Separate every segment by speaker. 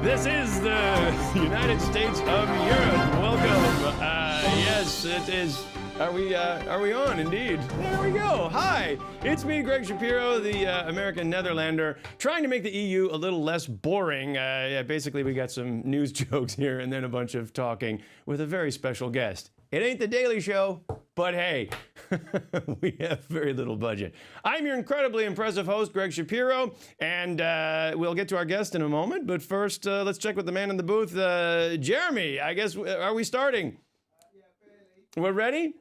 Speaker 1: This is the United States of Europe. Welcome. Yes, it is. Are we on? Indeed. There we go. Hi, it's me, Greg Shapiro, the American Netherlander, trying to make the EU a little less boring. Basically, we got some news jokes here and then a bunch of talking with a very special guest. It ain't the Daily Show, but hey, we have very little budget. I'm your incredibly impressive host, Greg Shapiro, and we'll get to our guest in a moment. But first, let's check with the man in the booth, Jeremy. I guess, are we starting?
Speaker 2: Yeah, fairly.
Speaker 1: We're ready?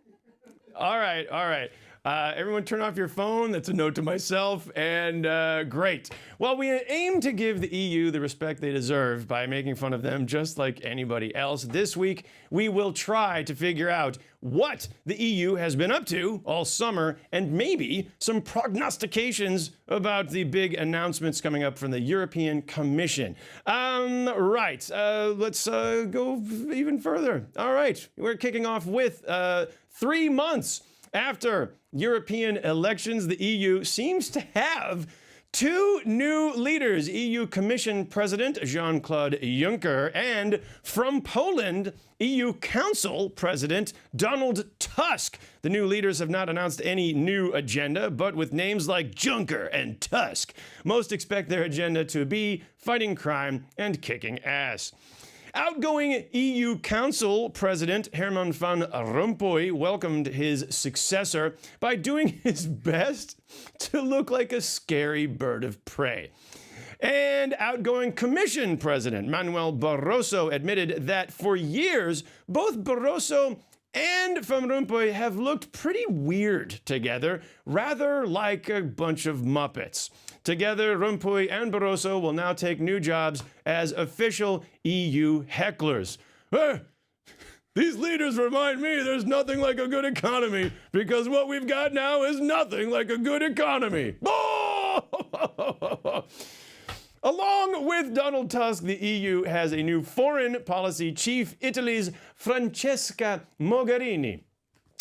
Speaker 1: All right, all right. Everyone turn off your phone. That's a note to myself. And great. Well, we aim to give the EU the respect they deserve by making fun of them just like anybody else. This week, we will try to figure out what the EU has been up to all summer and maybe some prognostications about the big announcements coming up from the European Commission. Right. Let's go even further. All right. We're kicking off with 3 months after European elections, the EU seems to have two new leaders, EU Commission President Jean-Claude Juncker and, from Poland, EU Council President Donald Tusk. The new leaders have not announced any new agenda, but with names like Juncker and Tusk, most expect their agenda to be fighting crime and kicking ass. Outgoing EU Council President Herman van Rompuy welcomed his successor by doing his best to look like a scary bird of prey. And outgoing Commission President Manuel Barroso admitted that for years, both Barroso and Van Rompuy have looked pretty weird together, rather like a bunch of Muppets. Together, Rompuy and Barroso will now take new jobs as official EU hecklers. These leaders remind me there's nothing like a good economy, because what we've got now is nothing like a good economy. Along with Donald Tusk, the EU has a new foreign policy chief, Italy's Francesca Mogherini.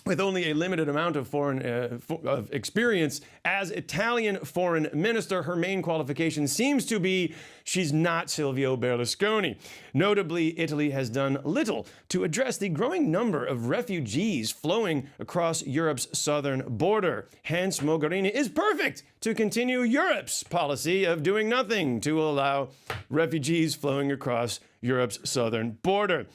Speaker 1: With only a limited amount of of experience as Italian foreign minister, her main qualification seems to be she's not Silvio Berlusconi. Notably, Italy has done little to address the growing number of refugees flowing across Europe's southern border. Hence, Mogherini is perfect to continue Europe's policy of doing nothing to allow refugees flowing across Europe's southern border.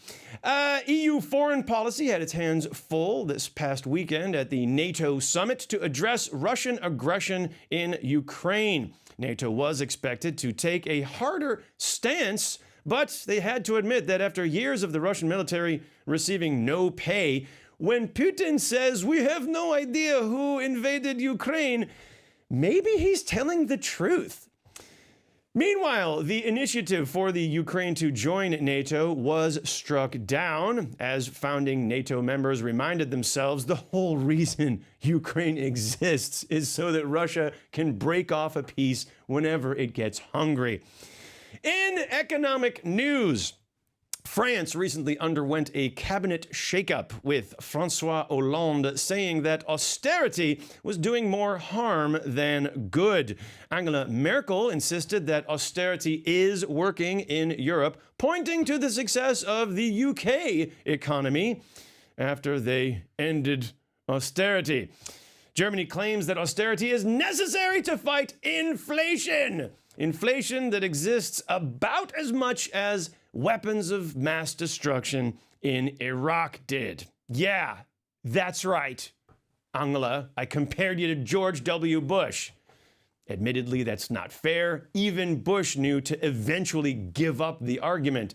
Speaker 1: EU foreign policy had its hands full this past weekend at the NATO summit to address Russian aggression in Ukraine. NATO was expected to take a harder stance, but they had to admit that after years of the Russian military receiving no pay, when Putin says we have no idea who invaded Ukraine, maybe he's telling the truth. Meanwhile, the initiative for the Ukraine to join NATO was struck down as founding NATO members reminded themselves the whole reason Ukraine exists is so that Russia can break off a peace whenever it gets hungry. In economic news, France recently underwent a cabinet shakeup with François Hollande saying that austerity was doing more harm than good. Angela Merkel insisted that austerity is working in Europe, pointing to the success of the UK economy after they ended austerity. Germany claims that austerity is necessary to fight inflation. Inflation that exists about as much as weapons of mass destruction in Iraq did. Yeah, that's right. Angela, I compared you to George W. Bush. Admittedly, that's not fair. Even Bush knew to eventually give up the argument.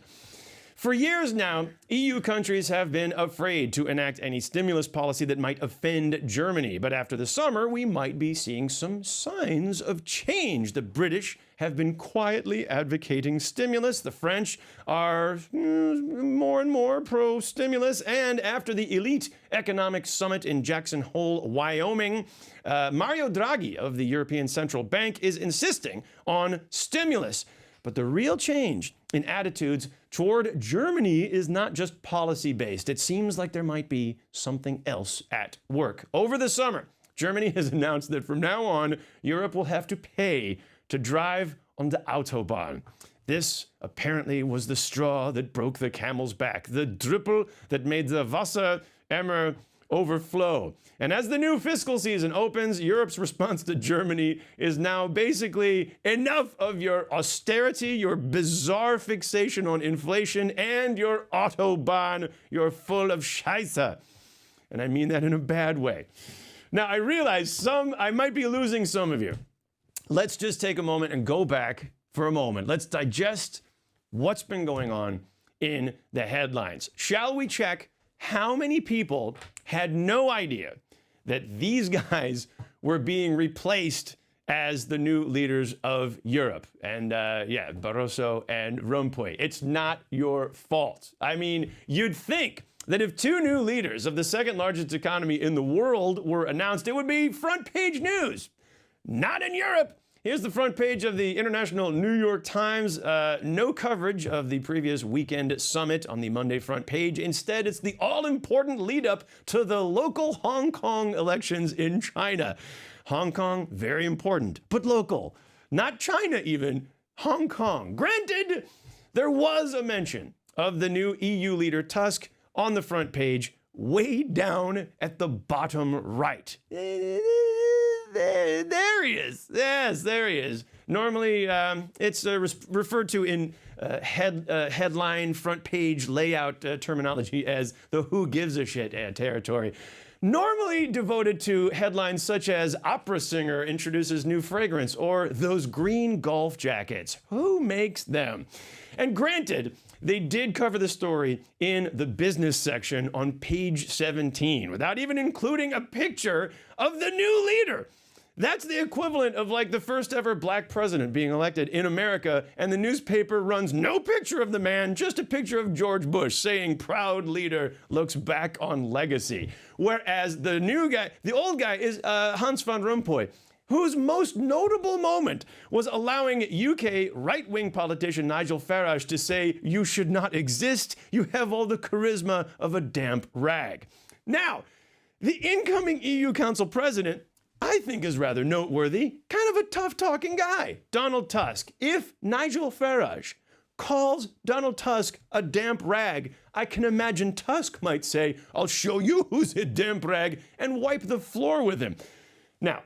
Speaker 1: For years now, EU countries have been afraid to enact any stimulus policy that might offend Germany. But after the summer, we might be seeing some signs of change. The British have been quietly advocating stimulus. The French are more and more pro-stimulus. And after the elite economic summit in Jackson Hole, Wyoming, Mario Draghi of the European Central Bank is insisting on stimulus. But the real change in attitudes toward Germany is not just policy-based. It seems like there might be something else at work. Over the summer, Germany has announced that from now on, Europe will have to pay to drive on the Autobahn. This apparently was the straw that broke the camel's back, the drupal that made the Wasser overflow. And as the new fiscal season opens, Europe's response to Germany is now basically enough of your austerity, your bizarre fixation on inflation, and your Autobahn. You're full of Scheiße. And I mean that in a bad way. Now, I realize I might be losing some of you. Let's just take a moment and go back for a moment. Let's digest what's been going on in the headlines. Shall we check how many people had no idea that these guys were being replaced as the new leaders of Europe? And yeah, Barroso and Rompuy. It's not your fault. I mean, you'd think that if two new leaders of the second largest economy in the world were announced, it would be front page news. Not in Europe. Here's the front page of the International New York Times. No coverage of the previous weekend summit on the Monday front page. Instead, it's the all-important lead-up to the local Hong Kong elections in China. Hong Kong, very important, but local. Not China even, Hong Kong. Granted, there was a mention of the new EU leader Tusk on the front page, way down at the bottom right. There he is. Yes, there he is. Normally, it's referred to in headline, front page layout terminology as the who gives a shit territory. Normally devoted to headlines such as opera singer introduces new fragrance or those green golf jackets. Who makes them? And granted, they did cover the story in the business section on page 17 without even including a picture of the new leader. That's the equivalent of like the first ever black president being elected in America, and the newspaper runs no picture of the man, just a picture of George Bush saying proud leader looks back on legacy. Whereas the new guy, the old guy is Hans van Rompuy, whose most notable moment was allowing UK right-wing politician Nigel Farage to say, "You should not exist. You have all the charisma of a damp rag." Now, the incoming EU Council president, I think, is rather noteworthy. Kind of a tough-talking guy, Donald Tusk. If Nigel Farage calls Donald Tusk a damp rag, I can imagine Tusk might say, "I'll show you who's a damp rag," and wipe the floor with him. Now,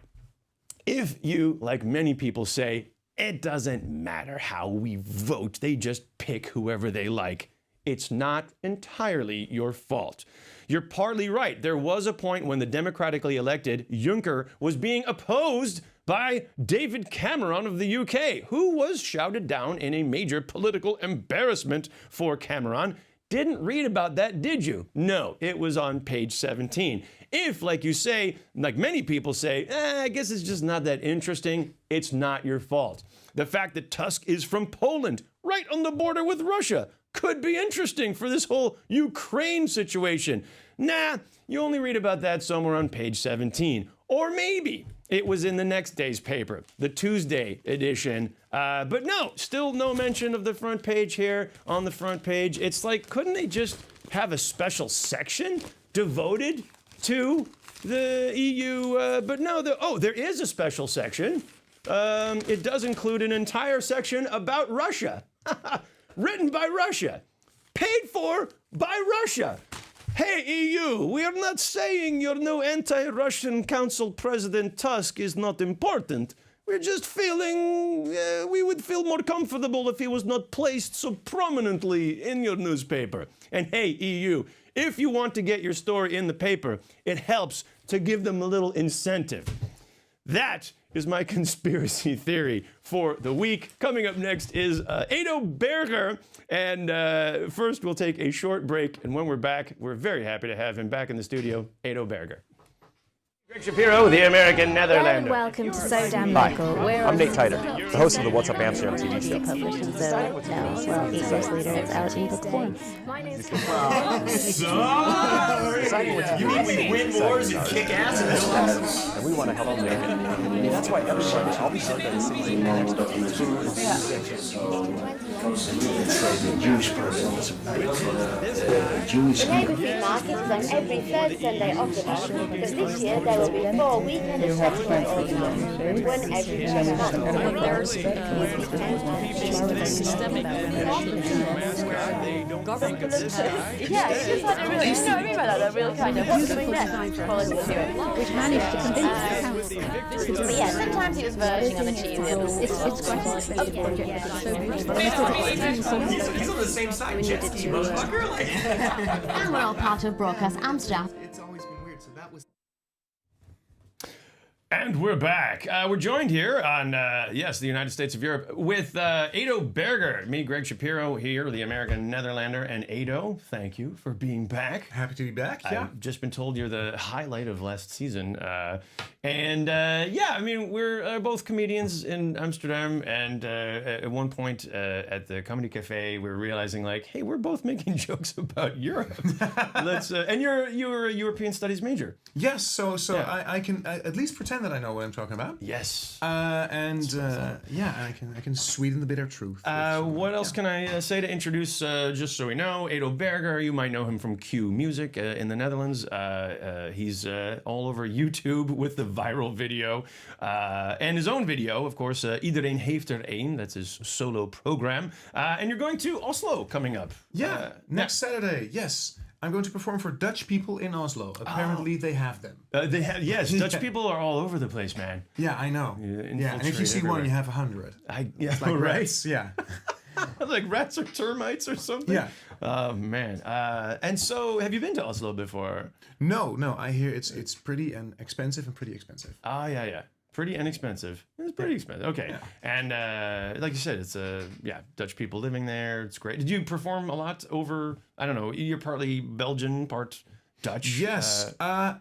Speaker 1: if you, like many people, say, it doesn't matter how we vote, they just pick whoever they like, it's not entirely your fault. You're partly right. There was a point when the democratically elected Juncker was being opposed by David Cameron of the UK, who was shouted down in a major political embarrassment for Cameron. Didn't read about that, did you? No, it was on page 17. If, like you say, like many people say, I guess it's just not that interesting, it's not your fault. The fact that Tusk is from Poland, right on the border with Russia, could be interesting for this whole Ukraine situation. Nah, you only read about that somewhere on page 17. Or maybe it was in the next day's paper, the Tuesday edition. But no, still no mention of the front page here on the front page. It's like, couldn't they just have a special section devoted to the EU? But no, there is a special section. It does include an entire section about Russia. Written by Russia. Paid for by Russia. Hey, EU, we are not saying your new anti-Russian Council President Tusk is not important. We're just feeling we would feel more comfortable if he was not placed so prominently in your newspaper. And hey, EU, if you want to get your story in the paper, it helps to give them a little incentive. That is my conspiracy theory for the week. Coming up next is Edo Berger. And first, we'll take a short break. And when we're back, we're very happy to have him back in the studio, Edo Berger. Greg Shapiro, the American Netherlander.
Speaker 2: And welcome to So Damn Local.
Speaker 3: Hi, I'm Nate Titor, the host of the What's Up Amsterdam TV show.
Speaker 2: Published in Zoe now. Well, 8 years later, it's out in book form. My name's
Speaker 1: You mean we win wars and kick ass?
Speaker 3: we want to help them make it. I mean, that's why everyone, all these surveys seem like next door food.
Speaker 4: Jewish person. Jewish
Speaker 2: Neighbourhood market is on every third Sunday of the month, but this year there will be 4 weekend festivals organised, one every 2 months. Yeah, it's just like a real, you know what I mean by that? A real kind of what's coming next quality to it.
Speaker 5: Which managed to convince the council.
Speaker 2: But yeah, sometimes it was verging on the cheese.
Speaker 5: It's quite an expensive project, but it's so beautiful.
Speaker 6: He's on the same side, Jess, you motherfucker.
Speaker 7: And we're all part of Broadcast Amsterdam.
Speaker 6: It's always been weird, so that was...
Speaker 1: And we're back. We're joined here on, the United States of Europe with Edo Berger. Me, Greg Shapiro here, the American Netherlander. And Edo, thank you for being back.
Speaker 6: Happy to be back, yeah.
Speaker 1: I've just been told you're the highlight of last season. We're both comedians in Amsterdam. And at one point at the Comedy Cafe, we were realizing, like, hey, we're both making jokes about Europe. And you're a European Studies major.
Speaker 6: Yes, so yeah. I can at least pretend that I know what I'm talking about.
Speaker 1: Yes.
Speaker 6: I can sweeten the bitter truth.
Speaker 1: What else can I say to introduce, just so we know, Edo Berger, you might know him from Q Music in the Netherlands. He's all over YouTube with the viral video. And his own video, of course, Iedereen heeft er een, that's his solo program. And you're going to Oslo coming up.
Speaker 6: Yeah, next Saturday, yes. I'm going to perform for Dutch people in Oslo. Apparently they have them.
Speaker 1: Yes, Dutch people are all over the place, man.
Speaker 6: Yeah, I know. Yeah, and if you see one, you have 100.
Speaker 1: It's
Speaker 6: like
Speaker 1: right?
Speaker 6: rats, yeah.
Speaker 1: Like rats or termites or something?
Speaker 6: Yeah.
Speaker 1: Oh, man. And so, have you been to Oslo before?
Speaker 6: No, I hear it's pretty and expensive and pretty expensive.
Speaker 1: Oh, yeah. Pretty inexpensive. It's pretty expensive. Okay. Yeah. And like you said, it's Dutch people living there. It's great. Did you perform a lot over, I don't know, you're partly Belgian, part Dutch?
Speaker 6: Yes. I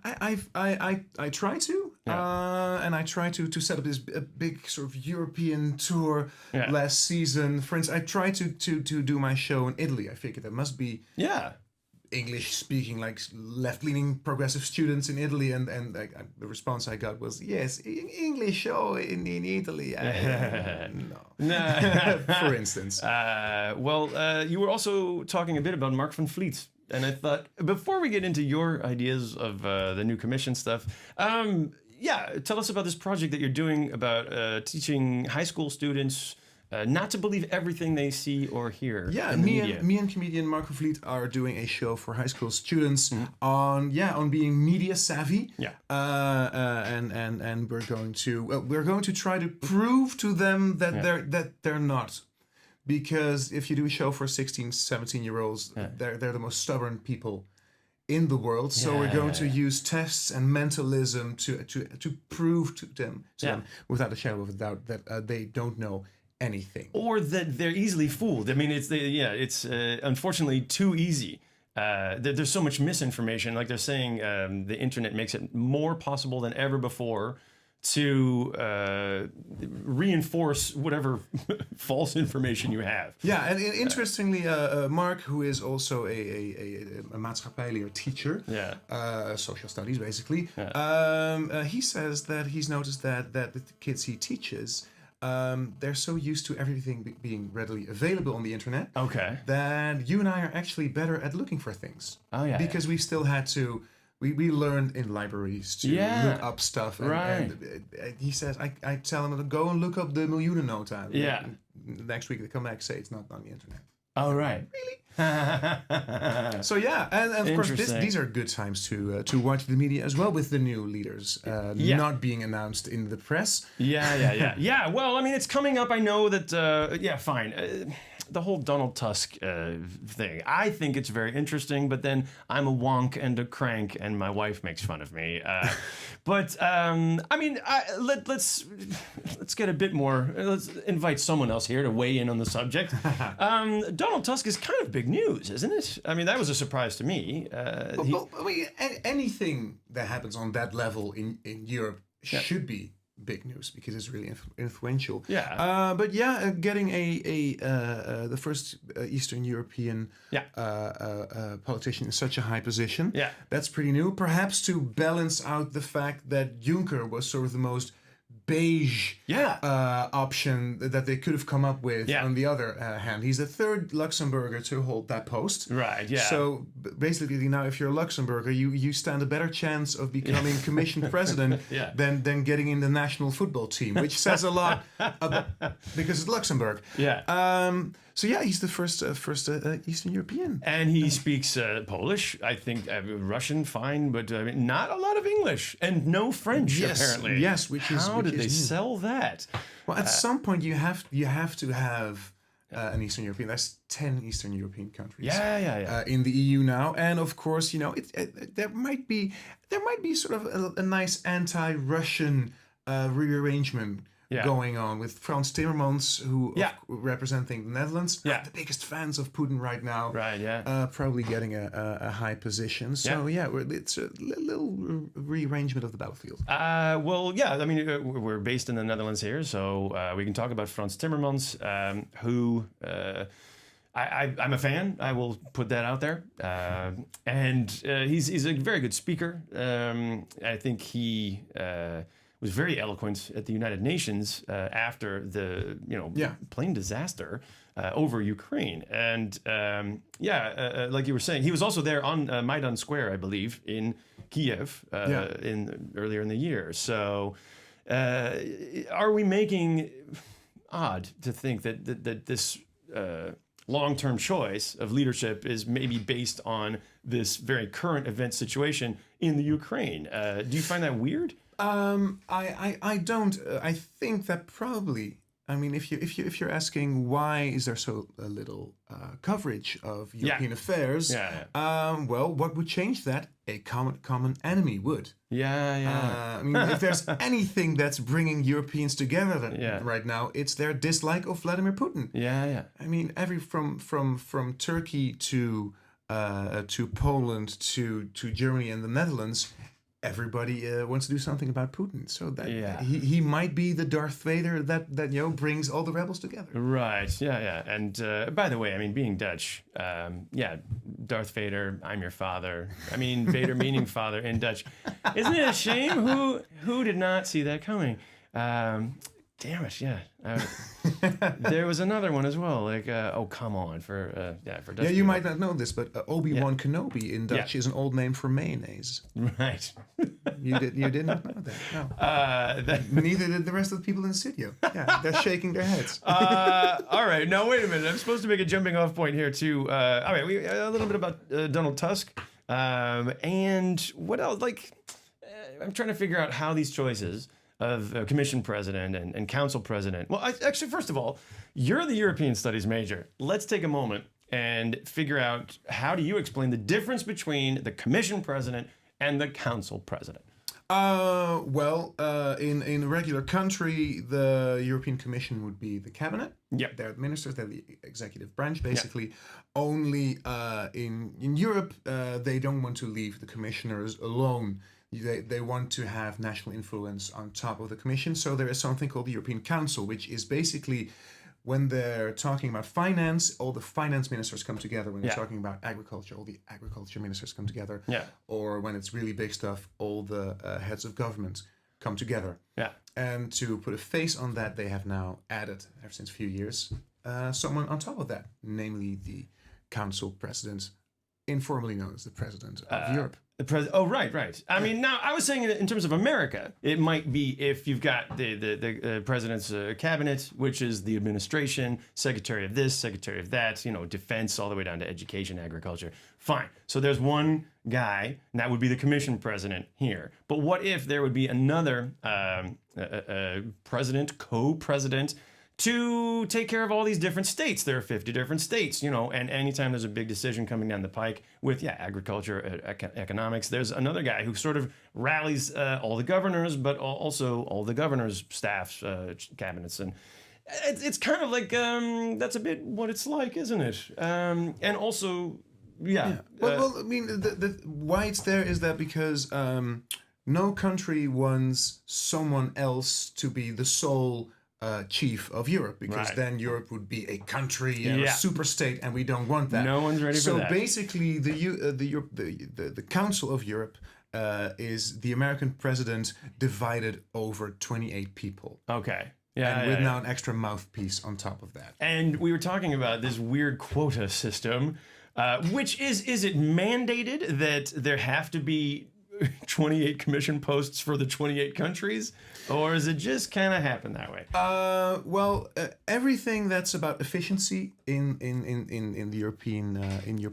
Speaker 6: try to. Yeah. And I try to set up this big sort of European tour last season. For instance, I tried to do my show in Italy. I figured there must be English-speaking, like left-leaning progressive students in Italy, and the response I got was, yes, English show in Italy. No. For instance.
Speaker 1: You were also talking a bit about Mark van Vliet, and I thought, before we get into your ideas of the new commission stuff, tell us about this project that you're doing about teaching high school students not to believe everything they see or hear.
Speaker 6: Yeah,
Speaker 1: in the media.
Speaker 6: me and comedian Mark van Vliet are doing a show for high school students on being media savvy.
Speaker 1: Yeah.
Speaker 6: And we're going to try to prove to them that they're not. Because if you do a show for 16, 17-year-olds, they're the most stubborn people in the world. So we're going to use tests and mentalism to prove to them without a shadow of a doubt that they don't know anything,
Speaker 1: or that they're easily fooled. I mean, it's unfortunately too easy. There's so much misinformation. Like they're saying, the internet makes it more possible than ever before to reinforce whatever false information you have.
Speaker 6: Yeah, and interestingly, Mark, who is also a maatschappijleer teacher, social studies basically, he says that he's noticed that the kids he teaches, they're so used to everything being readily available on the internet that you and I are actually better at looking for things. Because we still had to... We learned in libraries to look up stuff. And he says, I tell him to go and look up the miljoenennota.
Speaker 1: Yeah.
Speaker 6: Next week they come back and say it's not on the internet.
Speaker 1: Oh, right.
Speaker 6: Really? So and of course these are good times to watch the media as well, with the new leaders not being announced in the press.
Speaker 1: Yeah. Well, I mean, it's coming up. I know that. Fine. The whole Donald Tusk thing, I think it's very interesting, but then I'm a wonk and a crank, and my wife makes fun of me. Let's get a bit more. Let's invite someone else here to weigh in on the subject. Donald Tusk is kind of big news, isn't it? I mean, that was a surprise to me.
Speaker 6: Anything that happens on that level in Europe should be big news because it's really influential.
Speaker 1: Yeah.
Speaker 6: But yeah, getting the first Eastern European politician in such a high position, that's pretty new. Perhaps to balance out the fact that Juncker was sort of the most beige option that they could have come up with. On the other hand, he's the third Luxembourger to hold that post.
Speaker 1: Right. Yeah.
Speaker 6: So basically, now if you're a Luxembourger, you stand a better chance of becoming Commission president than getting in the national football team, which says a lot because it's Luxembourg.
Speaker 1: Yeah.
Speaker 6: So yeah, he's the first Eastern European,
Speaker 1: and he speaks Polish. I think Russian, fine, but not a lot of English and no French apparently.
Speaker 6: Yes,
Speaker 1: how did they sell that?
Speaker 6: Well, at some point you have to have an Eastern European. There's 10 Eastern European countries. In the EU now, and of course, there might be sort of a nice anti-Russian rearrangement going on with Frans Timmermans, who representing the Netherlands, the biggest fans of Putin right now.
Speaker 1: Right. Yeah.
Speaker 6: Probably getting a high position. So it's a little rearrangement of the battlefield.
Speaker 1: Well, yeah. I mean, we're based in the Netherlands here, so we can talk about Frans Timmermans, who. I'm a fan. I will put that out there, and he's a very good speaker. I think he was very eloquent at the United Nations after the plane disaster over Ukraine, and like you were saying, he was also there on Maidan Square, I believe, in Kiev earlier in the year. So, are we making odd to think that this long-term choice of leadership is maybe based on this very current event situation in the Ukraine? Do you find that weird?
Speaker 6: I don't. I think that probably. I mean, if you're asking why is there so little coverage of European affairs? Well, what would change that? A common enemy would. I mean, if there's anything that's bringing Europeans together right now, it's their dislike of Vladimir Putin. I mean, from Turkey to Poland to Germany and the Netherlands. Everybody wants to do something about Putin, so that he might be the Darth Vader that brings all the rebels together.
Speaker 1: Right. And by the way, I mean, being Dutch, Darth Vader, I'm your father. I mean, Vader meaning father in Dutch. Isn't it a shame? Who did not see that coming? Damn it, there was another one as well. Like, come on, for Dutch.
Speaker 6: Yeah, you might not know this, but Obi-Wan Kenobi in Dutch is an old name for mayonnaise.
Speaker 1: Right.
Speaker 6: You did not know that. No. Neither did the rest of the people in the studio. Yeah, they're shaking their heads.
Speaker 1: All right, now wait a minute. I'm supposed to make a jumping off point here too. All right, a little bit about Donald Tusk, and what else? Like, I'm trying to figure out how these choices of commission president and council president. Well, actually, first of all, you're the European studies major. Let's take a moment and figure out, how do you explain the difference between the commission president and the council president?
Speaker 6: In a regular country, the European Commission would be the cabinet. They're the ministers, they're the executive branch, basically. Only in Europe, they don't want to leave the commissioners alone. They want to have national influence on top of the Commission. So there is something called the European Council, which is basically when they're talking about finance, all the finance ministers come together. When they're talking about agriculture, all the agriculture ministers come together. Or when it's really big stuff, all the heads of government come together. And to put a face on that, they have now added, ever since a few years, someone on top of that, namely the Council President, informally known as the President of Europe.
Speaker 1: Right. I mean, now I was saying in terms of America, it might be if you've got the president's cabinet, which is the administration, secretary of this, secretary of that, defense, all the way down to education, agriculture. Fine. So there's one guy, and that would be the commission president here. But what if there would be another president, co-president, to take care of all these different states? There are 50 different states, and anytime there's a big decision coming down the pike with, agriculture, economics, there's another guy who sort of rallies all the governors, but also all the governors' staffs, cabinets. And it's kind of like, that's a bit what it's like, isn't it? And also,
Speaker 6: Well, I mean, the why it's there is that because no country wants someone else to be the sole chief of Europe, because then Europe would be a country and a super state, and we don't want that.
Speaker 1: No one's ready for that.
Speaker 6: So basically, the Council of Europe is the American president divided over 28 people.
Speaker 1: Okay.
Speaker 6: And with now an extra mouthpiece on top of that.
Speaker 1: And we were talking about this weird quota system, which is it mandated that there have to be 28 commission posts for the 28 countries, or does it just kind of happen that way?
Speaker 6: Everything that's about efficiency in the European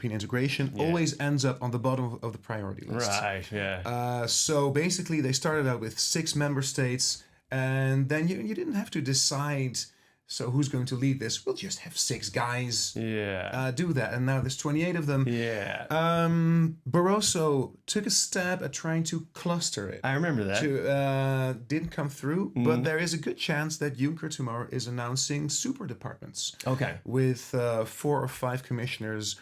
Speaker 6: integration always ends up on the bottom of the priority list.
Speaker 1: Right. Yeah.
Speaker 6: So basically, they started out with 6 member states. And then you didn't have to decide, so who's going to lead this? We'll just have 6 guys do that. And now there's 28 of them.
Speaker 1: Yeah.
Speaker 6: Barroso took a stab at trying to cluster it.
Speaker 1: I remember that.
Speaker 6: Didn't come through, but there is a good chance that Juncker tomorrow is announcing super departments.
Speaker 1: Okay.
Speaker 6: With 4 or 5 commissioners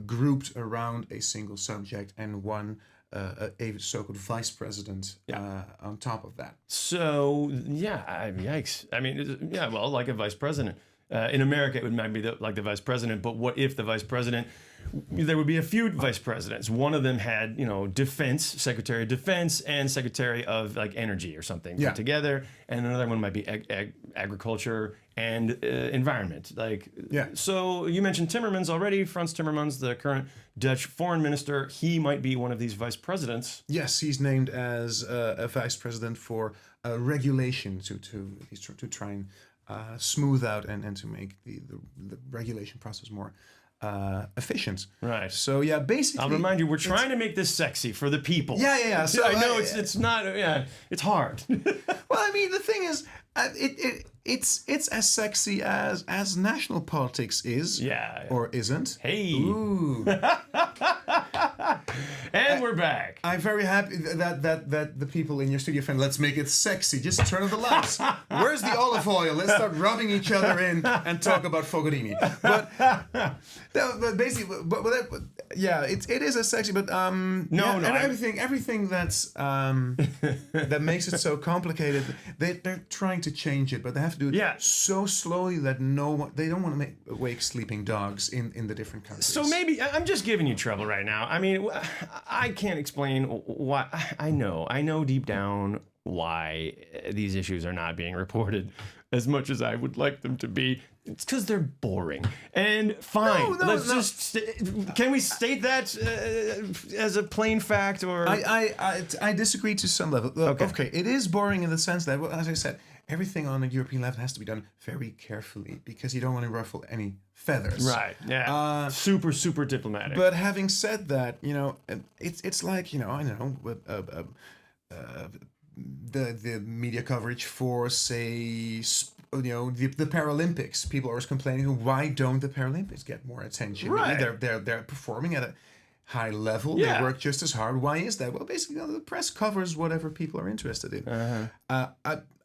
Speaker 6: grouped around a single subject and one a so-called vice president on top of that.
Speaker 1: So, yikes. I mean, well, like a vice president. In America, it would maybe be like the vice president, but what if the vice president, there would be a few vice presidents. One of them had, defense, secretary of defense, and secretary of like energy or something put together. And another one might be agriculture and environment. So you mentioned Timmermans already. Frans Timmermans, the current Dutch foreign minister, he might be one of these vice presidents.
Speaker 6: Yes, he's named as a vice president for regulation to try and smooth out and to make the regulation process more efficient.
Speaker 1: Right.
Speaker 6: So basically,
Speaker 1: I'll remind you, we're trying to make this sexy for the people.
Speaker 6: Yeah.
Speaker 1: So I know it's not. It's hard.
Speaker 6: Well, I mean, the thing is, it's as sexy as national politics is.
Speaker 1: Yeah.
Speaker 6: Or isn't.
Speaker 1: Hey.
Speaker 6: Ooh.
Speaker 1: And we're back.
Speaker 6: I'm very happy that the people in your studio friend, let's make it sexy. Just turn on the lights. Where's the olive oil? Let's start rubbing each other in and talk about Fogherini. But basically, it is as sexy. But everything that's that makes it so complicated, they're trying to change it, but they have to do it so slowly that they don't want to wake sleeping dogs in the different countries.
Speaker 1: So maybe I'm just giving you trouble right now. I mean, I can't explain why. I know deep down why these issues are not being reported as much as I would like them to be. It's because they're boring. And fine, can we state that as a plain fact? Or
Speaker 6: I disagree to some level. Okay, it is boring in the sense that, well, as I said, everything on a European level has to be done very carefully because you don't want to ruffle any feathers.
Speaker 1: Right. Yeah. Super diplomatic.
Speaker 6: But having said that, it's like, I don't know, the media coverage for, say, the Paralympics. People are always complaining, why don't the Paralympics get more attention?
Speaker 1: Right.
Speaker 6: They're performing at a high level. They work just as hard. Why is that? Well, basically, the press covers whatever people are interested in.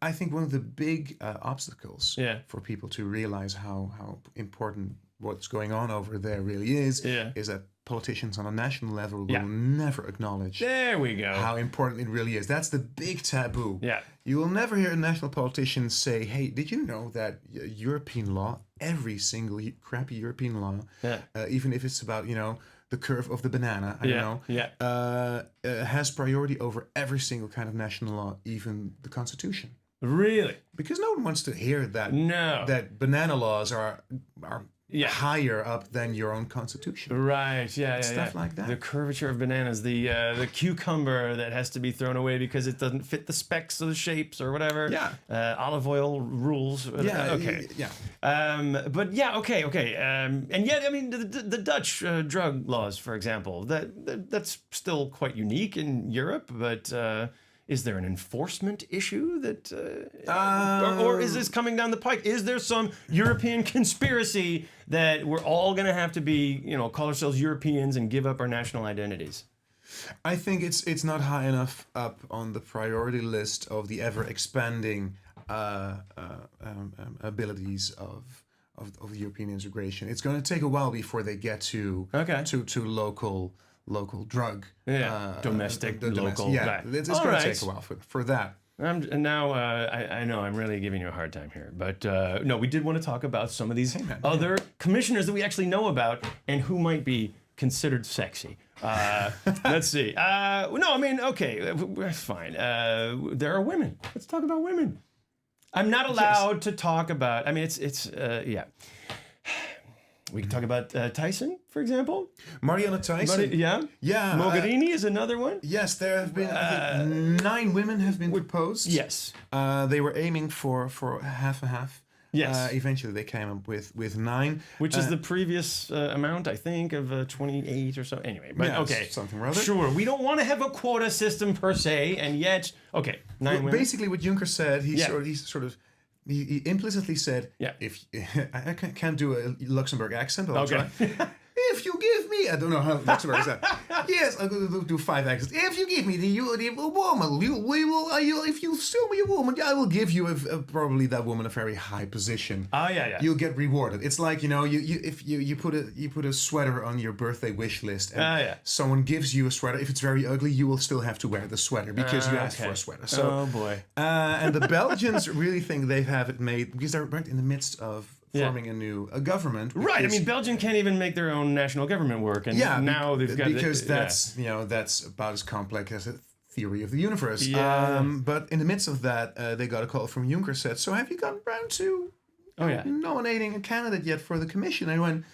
Speaker 6: I think one of the big obstacles for people to realize how important what's going on over there really is that politicians on a national level will never acknowledge how important it really is. That's the big taboo.
Speaker 1: Yeah.
Speaker 6: You will never hear a national politician say, hey, did you know that European law, every single crappy European law, even if it's about, the curve of the banana, has priority over every single kind of national law, even the Constitution.
Speaker 1: Really?
Speaker 6: Because no one wants to hear that that banana laws are higher up than your own Constitution.
Speaker 1: Right,
Speaker 6: Stuff like that.
Speaker 1: The curvature of bananas, the cucumber that has to be thrown away because it doesn't fit the specs or the shapes or whatever.
Speaker 6: Yeah.
Speaker 1: Olive oil rules. Okay. Okay. And yet, I mean, the Dutch drug laws, for example, that's still quite unique in Europe, but... is there an enforcement issue that, or is this coming down the pike? Is there some European conspiracy that we're all going to have to be, call ourselves Europeans and give up our national identities?
Speaker 6: I think it's not high enough up on the priority list of the ever expanding abilities of the European integration. It's going to take a while before they get to local local drug.
Speaker 1: Domestic, local.
Speaker 6: Yeah,
Speaker 1: Right.
Speaker 6: it's going to take a while for that.
Speaker 1: And now I know I'm really giving you a hard time here, but no, we did want to talk about some of these other commissioners that we actually know about and who might be considered sexy. Let's see. No, I mean, okay, that's fine. There are women. Let's talk about women. I'm not allowed to talk about. I mean, it's yeah. We can talk about Tyson, for example.
Speaker 6: Marianne Tyson.
Speaker 1: Yeah. Mogherini is another one.
Speaker 6: Yes, there have been I think 9 women have been proposed.
Speaker 1: Yes.
Speaker 6: They were aiming for half a half.
Speaker 1: Yes.
Speaker 6: Eventually, they came up with 9,
Speaker 1: which is the previous amount, I think, of 28 or so. Anyway, but okay,
Speaker 6: something rather.
Speaker 1: Sure, we don't want to have a quota system per se, and yet, okay, 9 women.
Speaker 6: Basically, what Juncker said, he implicitly said, if I can't do a Luxembourg accent, but I'll try. If you give me, I don't know how Luxembourg is that. Yes, I'll do 5 accents. If you give me the woman, if you sell me a woman, I will give you probably that woman a very high position.
Speaker 1: Yeah.
Speaker 6: You'll get rewarded. It's like, you know, if you put a sweater on your birthday wish list, and someone gives you a sweater. If it's very ugly, you will still have to wear the sweater because you asked for a sweater. So,
Speaker 1: oh boy.
Speaker 6: And the Belgians really think they have it made because they're right in the midst of forming a government.
Speaker 1: Right. I mean, Belgium can't even make their own national government work, and now they've got
Speaker 6: because that's that's about as complex as a theory of the universe.
Speaker 1: Yeah.
Speaker 6: But in the midst of that, they got a call from Juncker. Said, "So have you gotten around to nominating a candidate yet for the commission?" I went,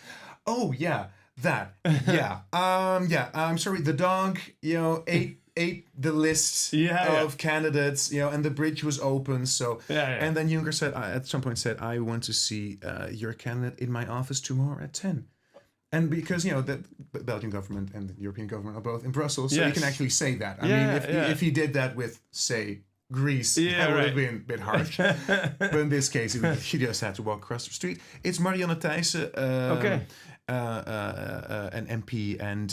Speaker 6: "Oh yeah, that I'm sorry, the dog, ate the list of candidates, and the bridge was open. So, and then Juncker said, at some point said, I want to see your candidate in my office tomorrow at 10. And because, the Belgian government and the European government are both in Brussels, so he can actually say that. I mean, if he did that with, say, Greece, that would have been a bit harsh. But in this case, she just had to walk across the street. It's Marianne Thijssen. An MP, and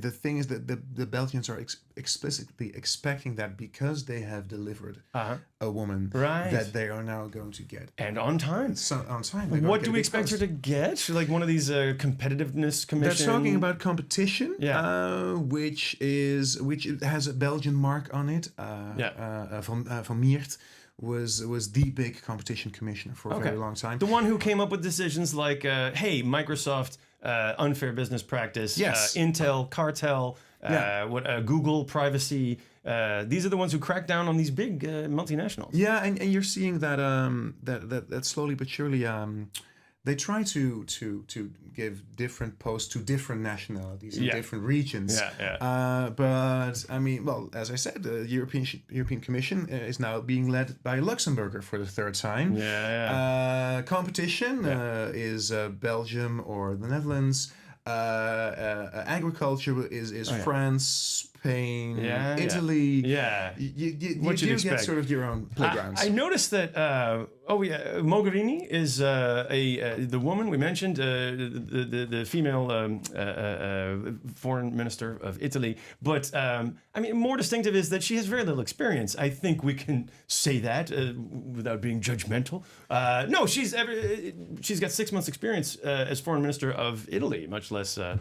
Speaker 6: the thing is that the Belgians are explicitly expecting that because they have delivered a woman that they are now going to get,
Speaker 1: and on time.
Speaker 6: So on time.
Speaker 1: What do we expect her to get? Like one of these competitiveness commission?
Speaker 6: They're talking about competition, which has a Belgian mark on it. Van Miert was the big competition commissioner for a very long time.
Speaker 1: The one who came up with decisions like, hey, Microsoft, unfair business practice, Intel, cartel, Google, privacy. These are the ones who crack down on these big multinationals.
Speaker 6: Yeah, and you're seeing that that slowly but surely they try to give different posts to different nationalities in different regions. But I mean, well, as I said, the European Commission is now being led by a Luxembourger for the 3rd time. Competition is Belgium or the Netherlands. Agriculture is France, Spain, Italy. You get sort of your own playgrounds.
Speaker 1: I noticed that. Mogherini is the woman we mentioned, the female foreign minister of Italy. But I mean, more distinctive is that she has very little experience. I think we can say that without being judgmental. No, she's got 6 months' experience as foreign minister of Italy, much less. Right.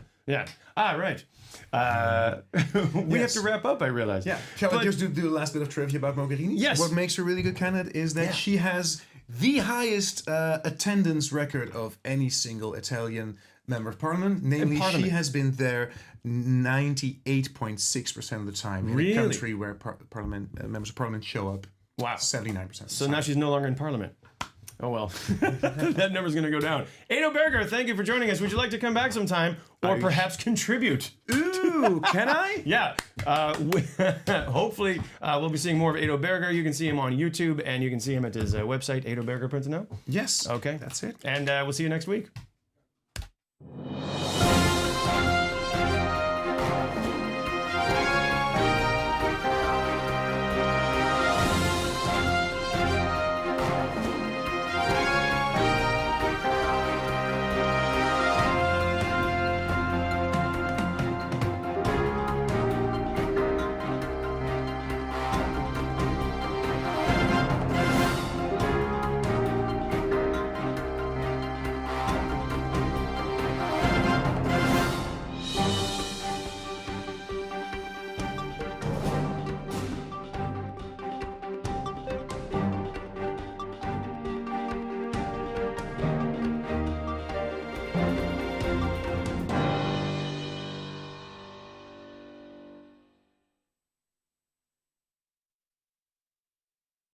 Speaker 1: We have to wrap up, I realize.
Speaker 6: Shall I just do the last bit of trivia about Mogherini?
Speaker 1: Yes.
Speaker 6: What makes her a really good candidate is that she has the highest attendance record of any single Italian member of parliament. Namely, she has been there 98.6% of the time in a country where members of parliament show up.
Speaker 1: Wow.
Speaker 6: 79%.
Speaker 1: So now she's no longer in parliament. Oh, well, that number's going to go down. Edo Berger, thank you for joining us. Would you like to come back sometime or perhaps contribute?
Speaker 6: Ooh, can I?
Speaker 1: Yeah. Hopefully, we'll be seeing more of Edo Berger. You can see him on YouTube, and you can see him at his website, edoberger.nl.
Speaker 6: Yes.
Speaker 1: Okay.
Speaker 6: That's it.
Speaker 1: And we'll see you next week.